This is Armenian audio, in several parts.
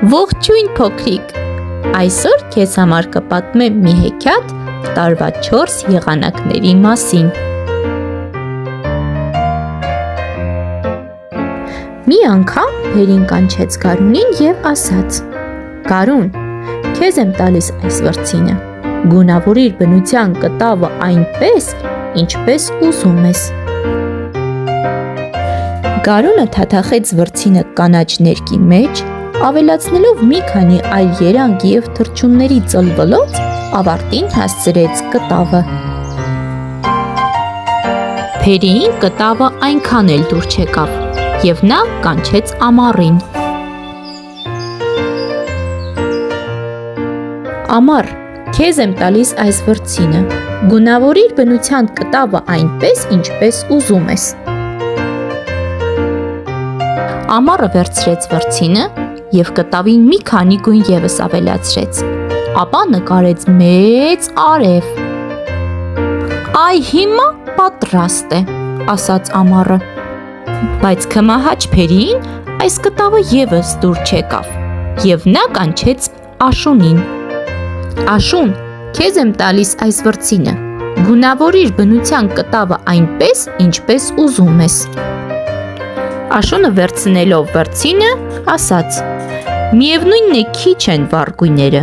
Ողջույն փոքրիկ, այսօր քեզ համար կպատմեմ մի հեքիաթ տարվա 4 եղանակների մասին։ Մի անգամ Փերին կանչեց Գարունին և ասաց. Գարուն, քեզ եմ տալիս այս վրձինը, գունավորիր բնության կտավը այնպես, ինչպես ուզում ես։ Գարունը թաթախեց վրձինը կանաչ ներկի մեջ, ավելացնելով մի քանի այլ երանգ և թռչունների ծլվլոց, ավարտին հասցրեց կտավը։ Փերիին կտավը այնքան էլ դուր չեկավ, և նա կանչեց ամառին։ Ամառ, քեզ եմ տալիս այս վրձինը, գունավորիր բնության կտավը այնպես, ինչպես ուզում ես։ Ամառը վերցրեց վրձինը և կտավին մի քանի գույն ևս ավելացրեց, ապա նկարեց մեծ արև։ Այ հիմա պատրաստ է, ասաց ամառը, բայց քմահաճ Փերիին այս կտավը ևս դուր չեկավ, և նա կանչեց Աշունին։ Աշուն, քեզ եմ տալիս այս վրձինը, գունավորիր բնության կտավը այնպես, ինչպես ուզում ես։ Աշունը վերցնելով վրձինը, ասաց. Միևնույնն է քիչ են վառ գույները։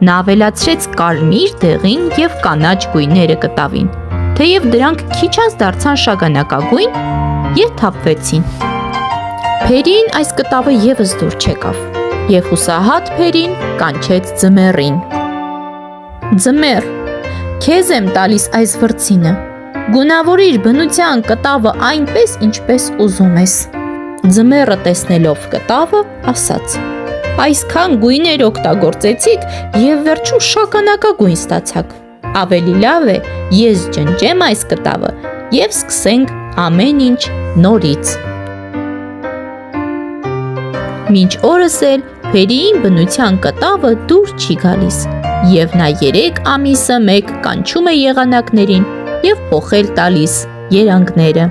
Նա ավելացրեց կարմիր, դեղին և կանաչ գույները կտավին, թեև դրանք քիչ անց դարձան շագանակագույն և թափվեցին։ Փերիին այս կտավը ևս դուր չեկավ, և հուսահատ Փերին կանչեց ձմեռին։ Ձմեռ, քեզ եմ տալիս այս վրձինը, գունավորիր բնության կտավը այնպես, ինչպես ուզում ես։ Ձմեռը տեսնելով կտավը, ասաց. Այսքան գույներ օգտագործեցիք և վերջում շագանակագույն ստացաք։ Ավելի լավ է, ես ջնջեմ այս կտավը և սկսենք ամեն ինչ նորից։ Մինչ օրս էլ Փերիին բնության կտավը դուր չի գալիս, և նա 3 ամիսը մեկ կանչում է եղանակներին և փոխել տալիս երանգները։